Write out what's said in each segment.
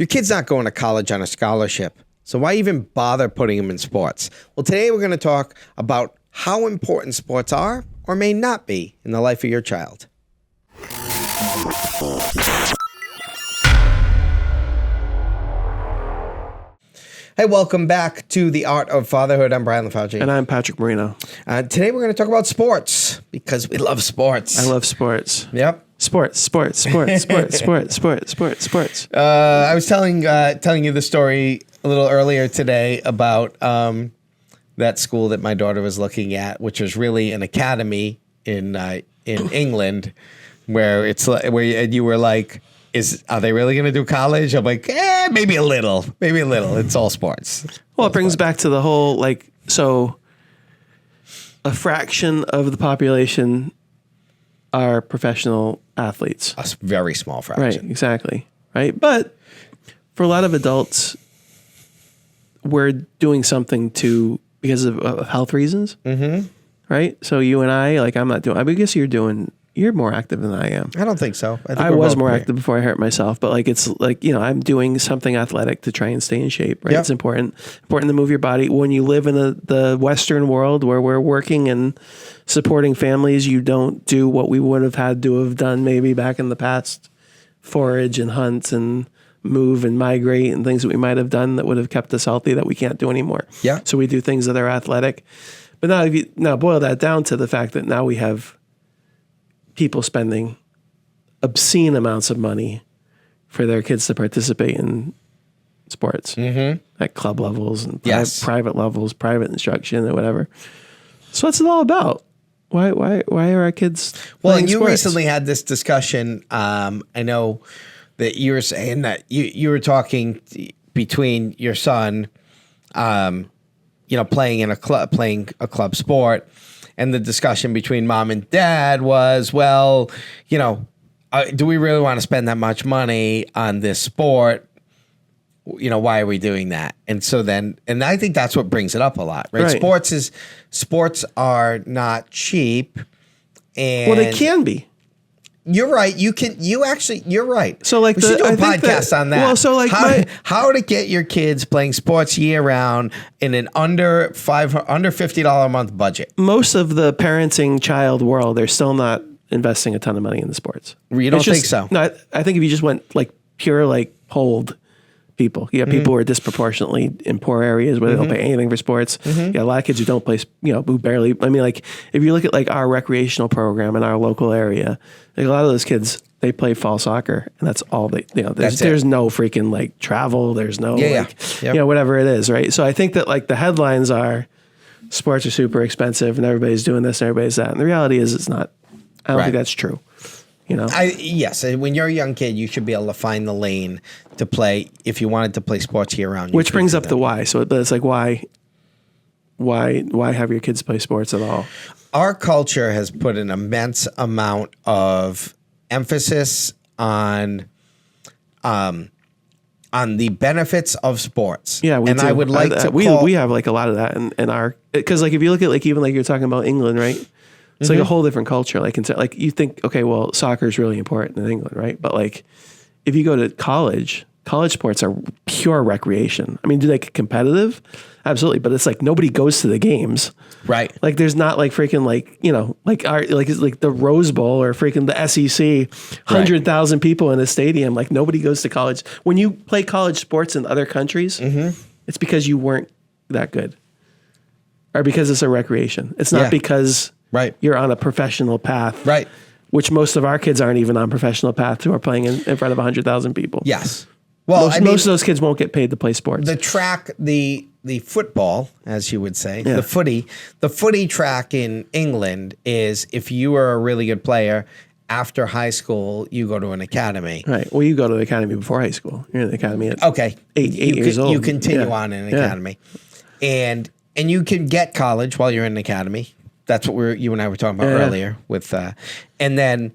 Your kid's not going to college on a scholarship, so why even bother putting him in sports? Well, today we're going to talk about how important sports are or may not be in the life of your child. Hey, welcome back to The Art of Fatherhood. I'm Brian LaFauci. And I'm Patrick Marino. Today we're going to talk about sports because we love sports. I love sports. Yep. Sports. I was telling you the story a little earlier today about that school that my daughter was looking at, which was really an academy in England, where you were like, are they really going to do college? I'm like, maybe a little. It's all sports. Well, it brings back to the whole, so a fraction of the population are professional athletes. A very small fraction. Right, exactly. Right. But for a lot of adults, we're doing something because of health reasons. Mm-hmm. Right. So you and I guess you're more active than I am. I don't think so. I was more active before I hurt myself, but I'm doing something athletic to try and stay in shape, right? Yep. It's important to move your body. When you live in the Western world where we're working and supporting families, you don't do what we would have had to have done maybe back in the past, forage and hunt and move and migrate and things that we might have done that would have kept us healthy that we can't do anymore. Yeah. So we do things that are athletic. But now if you boil that down to the fact that now we have people spending obscene amounts of money for their kids to participate in sports at club levels and private levels, private instruction or whatever. So what's it all about? Why are our kids playing you sports? Recently had this discussion. I know that you were saying that you were talking between your son, playing a club sport. And the discussion between mom and dad was, do we really want to spend that much money on this sport? Why are we doing that? And so and I think that's what brings it up a lot, right? Sports are not cheap. And they can be. You're right. You're right. So we should do a podcast on that. Well, so how to get your kids playing sports year round in an under $50 a month budget. Most of the parenting child world, they're still not investing a ton of money in the sports. You don't think so? No, I think if you just went pure polled people, you have people who are disproportionately in poor areas where they don't pay anything for sports. You got a lot of kids who don't play, who barely. I mean, if you look at our recreational program in our local area, a lot of those kids, they play fall soccer, and that's all they. There's no freaking travel. There's no whatever it is, right? So I think that the headlines are sports are super expensive and everybody's doing this and everybody's that, and the reality is it's not. I don't think that's true. Yes, when you're a young kid, you should be able to find the lane to play if you wanted to play sports year round. Which brings up the why. So it's why have your kids play sports at all? Our culture has put an immense amount of emphasis on the benefits of sports. Yeah, we do. I would like to. We have a lot of that in our, because if you look at even you're talking about England, right? It's a whole different culture. You think, okay, well, soccer is really important in England, right? But if you go to college sports are pure recreation. I mean, do they get competitive? Absolutely. But it's nobody goes to the games. Right. There's not freaking the Rose Bowl or freaking the SEC, 100,000 people in a stadium. Nobody goes to college. When you play college sports in other countries, it's because you weren't that good. Or because it's a recreation. It's not because you're on a professional path. Right. Which most of our kids aren't even on professional path who are playing in front of 100,000 people. Yes. Well, most of those kids won't get paid to play sports. The track, the football, as you would say, the footy track in England is if you are a really good player, after high school, you go to an academy. Right. Well, you go to the academy before high school. You're in the academy at eight years old. You continue on in an academy. And you can get college while you're in an academy. That's what you and I were talking about earlier with, and then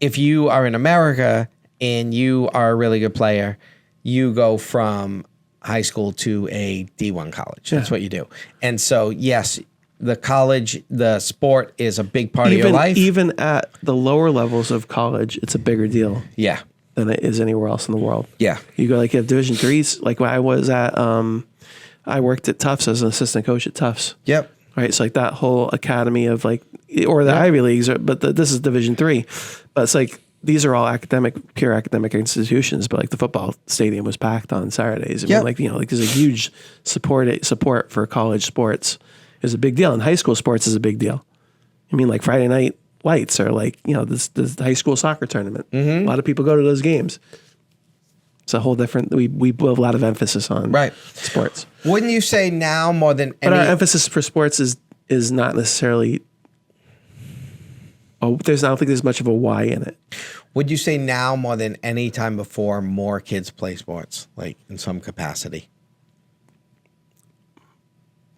if you are in America and you are a really good player, you go from high school to a D1 college. That's what you do. And so, yes, the sport is a big part of your life. Even at the lower levels of college, it's a bigger deal. Yeah. than it is anywhere else in the world. Yeah. You go like you have Division threes. Like when I was at, I worked at Tufts as an assistant coach at Tufts. Yep. Right. So like that whole academy of like, or the Ivy Leagues, but this is Division three. But it's like, these are all pure academic institutions, but like the football stadium was packed on Saturdays. I mean, like, like there's a huge support for college sports is a big deal. And high school sports is a big deal. I mean, like Friday night lights are like, this high school soccer tournament. A lot of people go to those games. It's a whole different, we put a lot of emphasis on sports. Wouldn't you say now more than But our emphasis for sports is not necessarily, I don't think there's much of a why in it. Would you say now more than any time before more kids play sports, like in some capacity?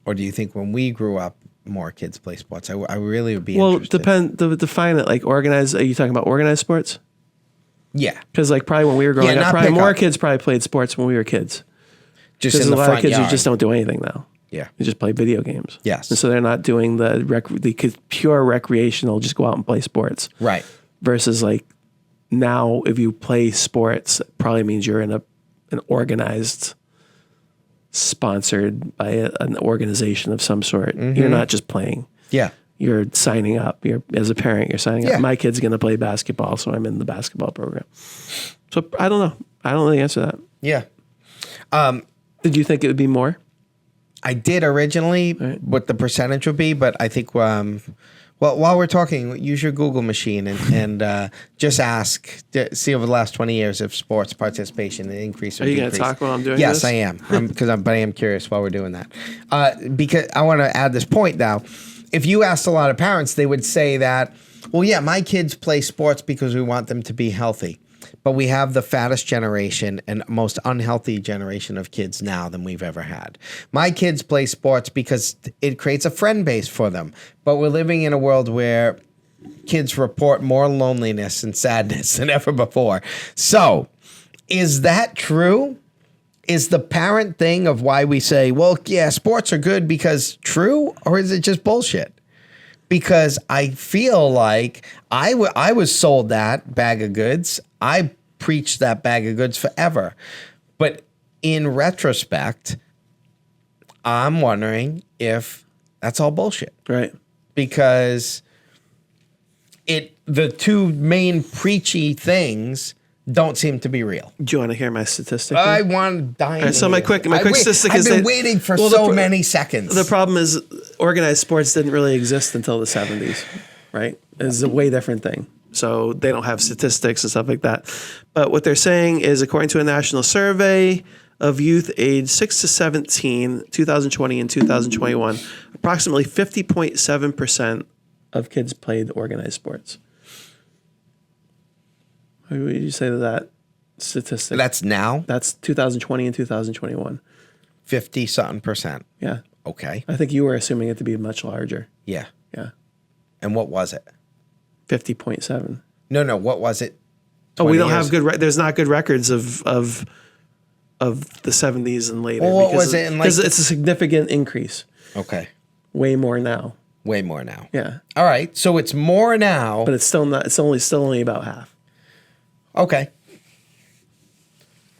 Or do you think when we grew up, more kids play sports? I really would be interested. Define it like organized. Are you talking about organized sports? Yeah. Because like probably when we were growing up, probably more kids probably played sports when we were kids. Just in a the lot front of kids yard. who just don't do anything now. Yeah. They just play video games. Yes. And so they're not doing the pure recreational, just go out and play sports. Right. Versus like now, if you play sports, it probably means you're in an organized, sponsored by an organization of some sort. You're not just playing. Yeah. You're signing up. As a parent, you're signing Yeah. up. My kid's going to play basketball, so I'm in the basketball program. So I don't know. I don't know the answer to that. Yeah. Did you think it would be more? I did originally what the percentage would be, but I think, well, while we're talking, use your Google machine and just ask, see over the last 20 years if sports participation increased or Are you decreased. going to talk while I'm doing Yes, this? I am. But I am curious while we're doing that. Because I want to add this point now. If you asked a lot of parents, they would say that, well, yeah, my kids play sports because we want them to be healthy. But we have the fattest generation and most unhealthy generation of kids now than we've ever had. My kids play sports because it creates a friend base for them. But we're living in a world where kids report more loneliness and sadness than ever before. So, is that true? Is the parent thing of why we say, well, yeah, sports are good because true? Or is it just bullshit? Because I feel like I was sold that bag of goods. I preached that bag of goods forever. But in retrospect, I'm wondering if that's all bullshit. Right. Because the two main preachy things don't seem to be real. Do you want to hear my statistic? I want to die. Right, so my quick statistic is I've been waiting for so many seconds. The problem is organized sports didn't really exist until the 70s, right? It's a way different thing. So they don't have statistics and stuff like that. But what they're saying is, according to a national survey of youth aged 6 to 17, 2020 and 2021, approximately 50.7% of kids played organized sports. What would you say to that statistic? That's now? That's 2020 and 2021. 50-something%. Yeah. Okay. I think you were assuming it to be much larger. Yeah. Yeah. And what was it? 50.7. No. What was it? Oh, we don't years? have there's not good records of the 70s and later. Well, what was it in like? Because it's a significant increase. Okay. Way more now. Way more now. Yeah. All right. So it's more now. But it's still not. It's only about half. Okay.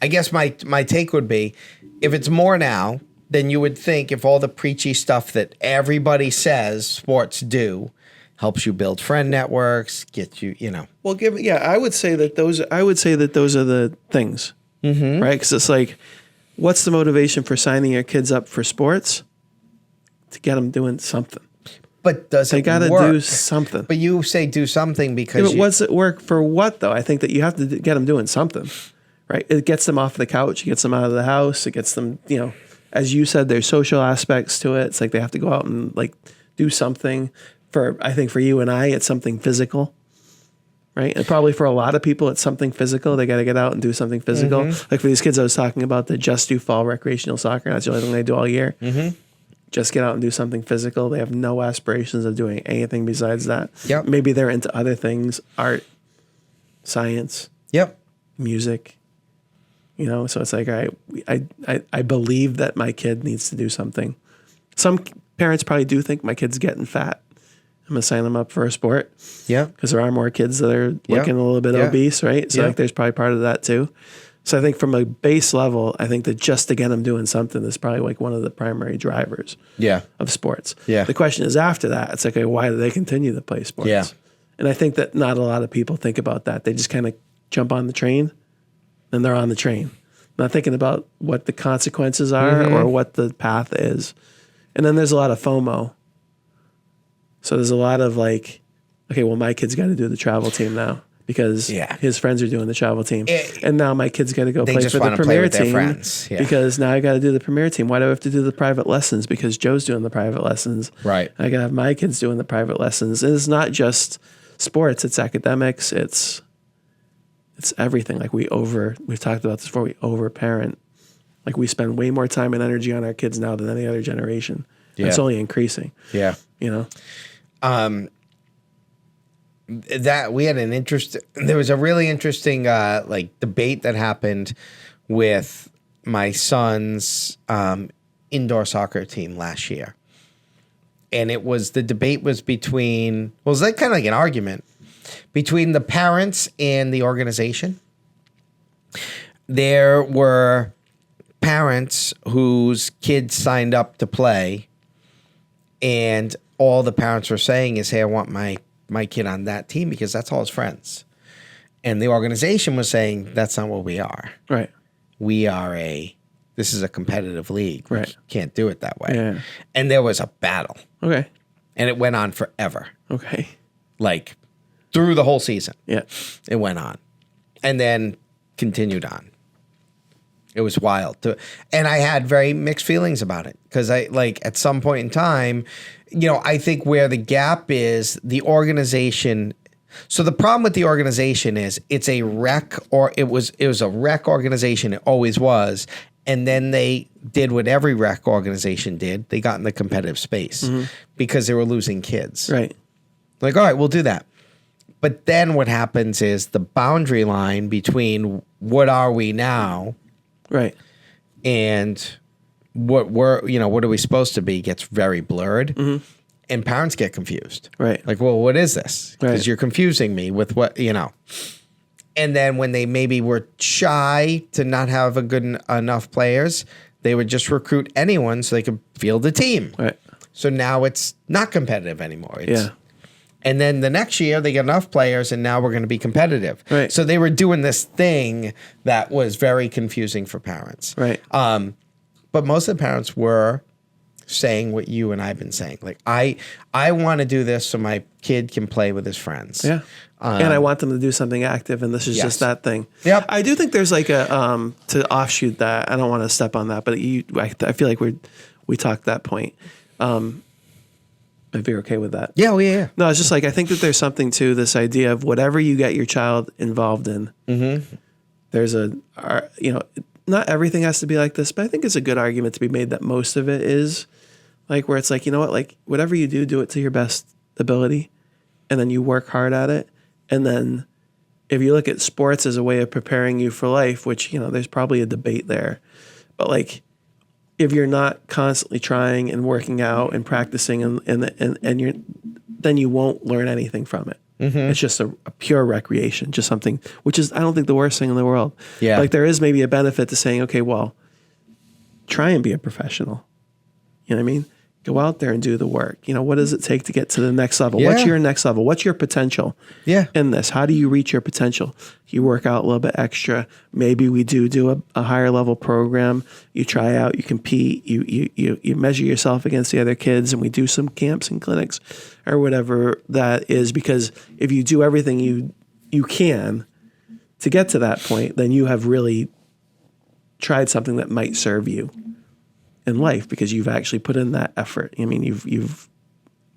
I guess my take would be, if it's more now, then you would think if all the preachy stuff that everybody says sports do helps you build friend networks, get you, Well, I would say that those are the things, right? Because it's like, what's the motivation for signing your kids up for sports? To get them doing something. But does They it got to work? do something. But you say do something because But what's it work for what, though? I think that you have to get them doing something, right? It gets them off the couch. It gets them out of the house. It gets them, as you said, there's social aspects to it. It's like they have to go out and like do something. I think for you and I, it's something physical, right? And probably for a lot of people, it's something physical. They got to get out and do something physical. Like for these kids I was talking about that just do fall recreational soccer. That's the only thing they do all year. Just get out and do something physical. They have no aspirations of doing anything besides that. Yep. Maybe they're into other things, art, science, Yep. music. So it's like, all right, I believe that my kid needs to do something. Some parents probably do think my kid's getting fat. I'm gonna sign them up for a sport. Yeah. Because there are more kids that are looking a little bit obese, right? So like there's probably part of that too. So I think from a base level, I think that just to get them doing something is probably like one of the primary drivers of sports. Yeah. The question is after that, it's like, okay, why do they continue to play sports? Yeah. And I think that not a lot of people think about that. They just kind of jump on the train and they're on the train, not thinking about what the consequences are or what the path is. And then there's a lot of FOMO. So there's a lot of like, okay, well, my kid's got to do the travel team now because his friends are doing the travel team. And now my kid's got to go play for the premier team because now I got to do the premier team. Why do I have to do the private lessons? Because Joe's doing the private lessons. Right. I got to have my kids doing the private lessons. And it's not just sports, it's academics, it's everything. Like we've talked about this before, we over-parent. Like we spend way more time and energy on our kids now than any other generation. Yeah. It's only increasing. Yeah. You know? That we had there was a really interesting like debate that happened with my son's indoor soccer team last year. And the debate was between, well, it was like kind of like an argument between the parents and the organization. There were parents whose kids signed up to play, and all the parents were saying is, hey, I want my kid on that team because that's all his friends. And the organization was saying, that's not what we are. Right. This is a competitive league. Right. We can't do it that way. Yeah. And there was a battle. Okay. And it went on forever. Okay. Like through the whole season. Yeah. It went on. And then continued on. It was wild. And I had very mixed feelings about it because at some point in time, I think where the gap is the organization. So the problem with the organization is it's a rec, or it was a rec organization. It always was. And then they did what every rec organization did. They got in the competitive space because they were losing kids. Right. Like, all right, we'll do that. But then what happens is the boundary line between what are we now, right, and what are we supposed to be gets very blurred, and parents get confused. Right. Like, well, what is this? Because Right. you're confusing me with what. And then when they maybe were shy to not have a good enough players, they would just recruit anyone so they could field the team. Right. So now it's not competitive anymore. Yeah. And then the next year they get enough players and now we're going to be competitive. Right. So they were doing this thing that was very confusing for parents. Right. But most of the parents were saying what you and I've been saying. Like, I want to do this so my kid can play with his friends. Yeah. And I want them to do something active, and this is just that thing. Yep. I do think there's like a to offshoot that. I don't want to step on that, but I feel like we talked that point. If you're okay with that. Yeah, well, yeah. No, it's just like I think that there's something to this idea of whatever you get your child involved in. There's not everything has to be like this, but I think it's a good argument to be made that most of it is like where it's like, you know what, like whatever you do it to your best ability, and then you work hard at it. And then if you look at sports as a way of preparing you for life, which, there's probably a debate there, but like if you're not constantly trying and working out and practicing and then you won't learn anything from it. It's just a pure recreation, just something, which is, I don't think the worst thing in the world. Yeah. Like there is maybe a benefit to saying, okay, well, try and be a professional. You know what I mean? Go out there and do the work. What does it take to get to the next level? Yeah. What's your next level? What's your potential in this? How do you reach your potential? You work out a little bit extra. Maybe we do a higher level program. You try out, you compete, you measure yourself against the other kids, and we do some camps and clinics or whatever that is. Because if you do everything you can to get to that point, then you have really tried something that might serve you in life because you've actually put in that effort. I mean, you've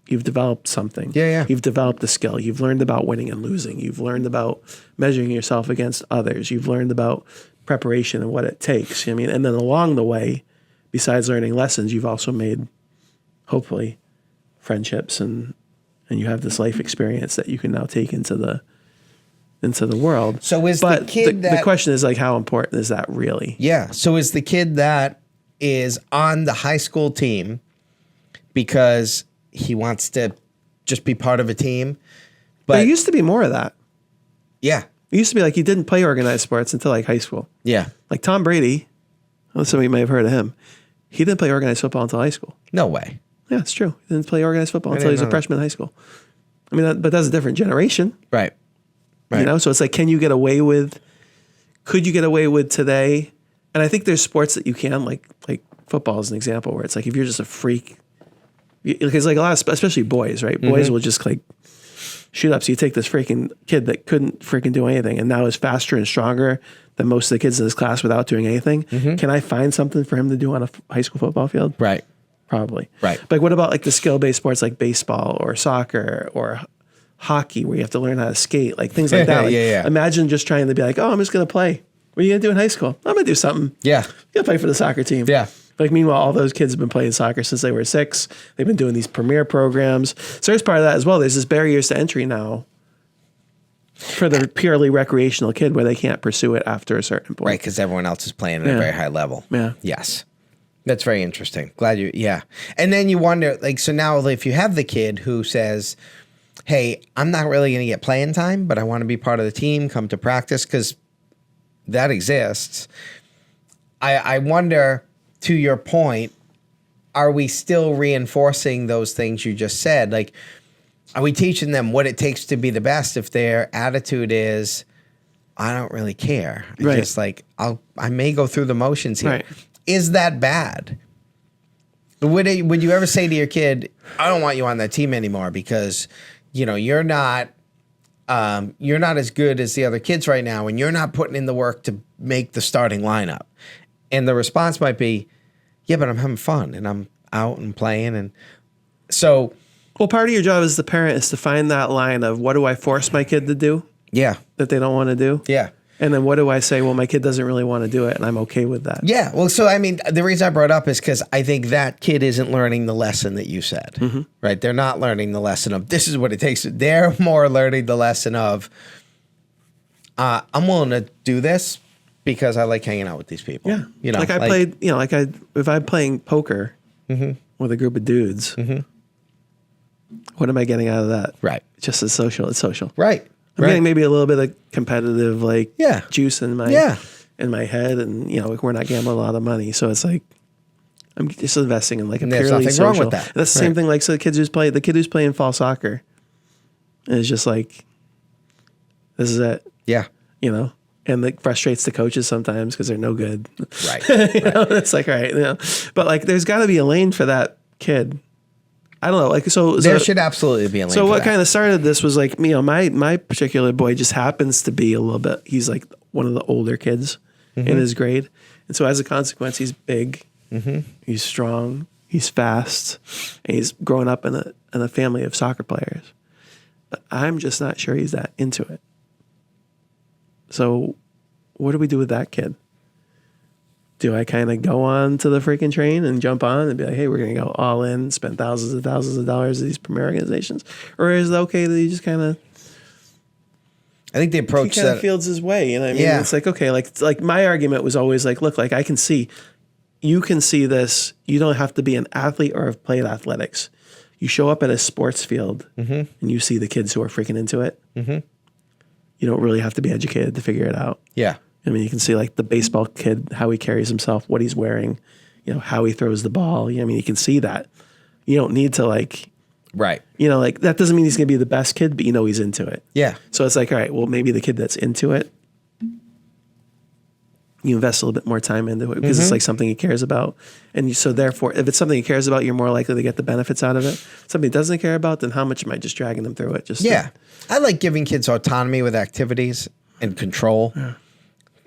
developed something. Yeah. You've developed a skill. You've learned about winning and losing. You've learned about measuring yourself against others. You've learned about preparation and what it takes. I mean, and then along the way, besides learning lessons, you've also made, hopefully, friendships and you have this life experience that you can now take into the world. So is the kid the question is like, how important is that really? Yeah. So is the kid that is on the high school team because he wants to just be part of a team. But But there used to be more of that. yeah, It used to be like you didn't play organized sports until like high school. yeah, Like Tom Brady, well, some of you may have heard of him. He didn't play organized football until high school. no way. Yeah, it's true. He didn't play organized football until he was didn't a know that. freshman in high school. I mean, but that's a different generation, Right, right. you know? So it's like, could you get away with today? And I think there's sports that you can, like football is an example where it's like, if you're just a freak, because like a lot of, especially boys, right? Boys will just like shoot up. So you take this freaking kid that couldn't freaking do anything and now is faster and stronger than most of the kids in this class without doing anything. Can I find something for him to do on a high school football field? Right. Probably. Right. But what about like the skill-based sports like baseball or soccer or hockey where you have to learn how to skate, like things like that? Like, Yeah. Imagine just trying to be like, oh, I'm just going to play. What are you going to do in high school? I'm going to do something. Yeah. I'm going to play for the soccer team. Yeah. Like meanwhile, all those kids have been playing soccer since they were 6. They've been doing these premier programs. So there's part of that as well. There's this barriers to entry now for the purely recreational kid where they can't pursue it after a certain point. Right, because everyone else is playing at a Yeah. very high level. Yeah. Yes. That's very interesting. Glad you, yeah. And then you wonder, like, so now if you have the kid who says, hey, I'm not really going to get playing time, but I want to be part of the team, come to practice, because that exists. I wonder, to your point, are we still reinforcing those things you just said? Like, are we teaching them what it takes to be the best if their attitude is, I don't really care. I Right. just like, I may go through the motions here. Right. Is that bad? Would you ever say to your kid, I don't want you on that team anymore because, you know, you're not as good as the other kids right now and you're not putting in the work to make the starting lineup? And the response might be, yeah, but I'm having fun and I'm out and playing. And so, Well, part of your job as the parent is to find that line of what do I force my kid to do yeah, that they don't want to do? yeah. And then what do I say? Well, my kid doesn't really want to do it and I'm okay with that. Yeah. Well, so I mean, the reason I brought it up is because I think that kid isn't learning the lesson that you said, right? They're not learning the lesson of this is what it takes. They're more learning the lesson of I'm willing to do this because I like hanging out with these people. Yeah. You know, like I played, you know, if I'm playing poker with a group of dudes, what am I getting out of that? Right. Just as social. It's social. Right. I'm right. getting maybe a little bit of competitive, like Yeah. juice in my head, and you know, we're not gambling a lot of money, so it's like I'm just investing in like a There's purely nothing social. wrong with that. And that's the same thing. Like, so the kid who's playing fall soccer is just like, this is it, Yeah. you know, and it frustrates the coaches sometimes because they're no good. Right. You know, it's like, all right, you know, but like, there's got to be a lane for that kid. I don't know, like so. There should absolutely be a lane. So for what that. kind of started this was like, you know, my particular boy just happens to be a little bit. He's like one of the older kids in his grade, and so as a consequence, he's big, he's strong, he's fast, and he's growing up in a family of soccer players. But I'm just not sure he's that into it. So, what do we do with that kid? Do I kind of go on to the freaking train and jump on and be like, hey, we're going to go all in, spend thousands of dollars at these premier organizations? Or is it okay that he just kind of I think the approach that fields his way? You know what I mean? Yeah. It's like, okay, like my argument was always like, look, like I can see, you can see this. You don't have to be an athlete or have played athletics. You show up at a sports field and you see the kids who are freaking into it. You don't really have to be educated to figure it out. yeah. I mean, you can see like the baseball kid, how he carries himself, what he's wearing, you know, how he throws the ball. I mean, you can see that. You don't need to like, Right. you know, like that doesn't mean he's going to be the best kid, but you know he's into it. Yeah. So it's like, all right, well, maybe the kid that's into it, you invest a little bit more time into it because it's like something he cares about. And so therefore, if it's something he cares about, you're more likely to get the benefits out of it. Something he doesn't care about, then how much am I just dragging them through it? Just Yeah. I like giving kids autonomy with activities and control. Yeah.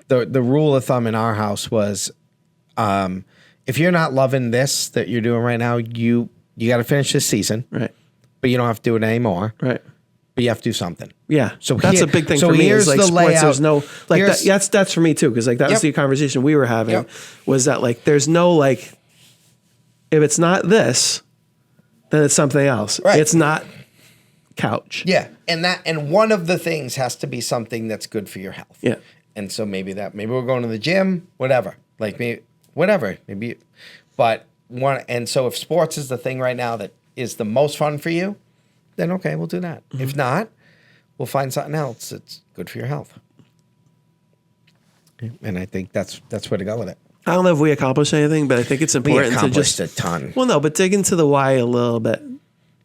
The rule of thumb in our house was if you're not loving this that you're doing right now, you got to finish this season, Right. but you don't have to do it anymore. Right. But you have to do something. Yeah, So that's here- a big thing so for me. here's Is like the sports, layout. there's no like Here's- that's for me too because like that was Yep. the conversation we were having Yep. was that like there's no like if it's not this, then it's something else. Right. It's not couch. Yeah, and one of the things has to be something that's good for your health. Yeah. And so maybe we're going to the gym, whatever. Like maybe, but so if sports is the thing right now that is the most fun for you, then okay, we'll do that. If not, we'll find something else that's good for your health. And I think that's where to go with it. I don't know if we accomplished anything, but I think it's We important to accomplished just a ton. well, no, but dig into the why a little bit.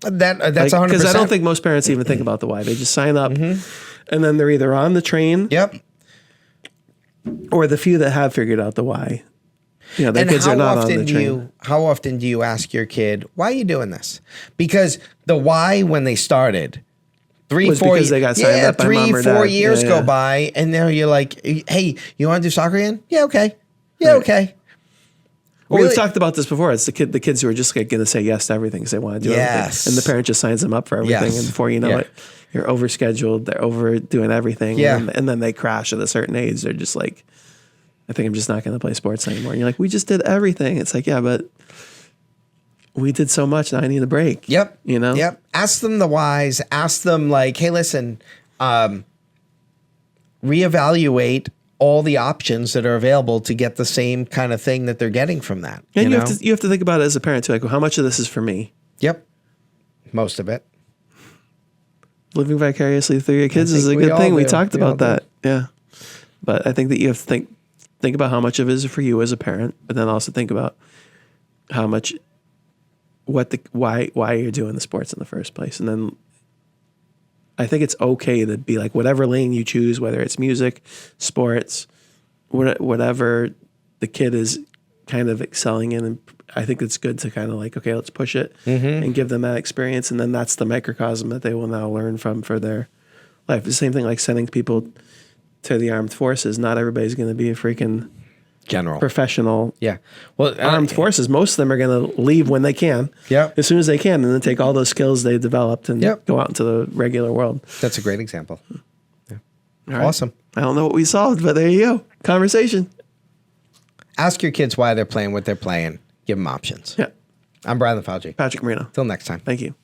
That's 100%. Because I don't think most parents even think about the why. They just sign up, and then they're either on the train, Yep. or the few that have figured out the why. You know, their And kids are how not on often the do train. how often do you ask your kid, why are you doing this? Because the why when they started, Was because they got signed up by mom or 3-4 dad. years Yeah, go yeah. by, and now you're like, hey, you want to do soccer again? Yeah, okay. Yeah, Right. okay. Well, Really- we've talked about this before. It's the kids who are just like, going to say yes to everything because they want to do Yes. everything, and the parent just signs them up for everything, Yes. and before you know Yeah. it, you're overscheduled. They're overdoing everything, Yeah. and then they crash at a certain age. They're just like, I think I'm just not going to play sports anymore. And you're like, we just did everything. It's like, yeah, but we did so much. Now I need a break. Yep. You know? Yep. Ask them the whys. Ask them like, hey, listen, reevaluate all the options that are available to get the same kind of thing that they're getting from that. And you know? have to think about it as a parent too. Like, well, how much of this is for me? Yep. Most of it. Living vicariously through your kids I is a think we good all thing. We do. talked We all about that. Yeah. But I think that you have to think about how much of it is for you as a parent, but then also think about how much why you're doing the sports in the first place. And then I think it's okay to be like, whatever lane you choose, whether it's music, sports, whatever the kid is kind of excelling in. And I think it's good to kind of like, okay, let's push it and give them that experience. And then that's the microcosm that they will now learn from for their life. The same thing like sending people to the armed forces. Not everybody's going to be a freaking General. professional Yeah. Well, armed forces. Most of them are going to leave when they can, Yep. as soon as they can, and then take all those skills they developed and Yep. go out into the regular world. That's a great example. Yeah. All right. Awesome. I don't know what we solved, but there you go. Conversation. Ask your kids why they're playing what they're playing. Give them options. Yeah. I'm Brian LaFauci. Patrick Marino. Till next time. Thank you.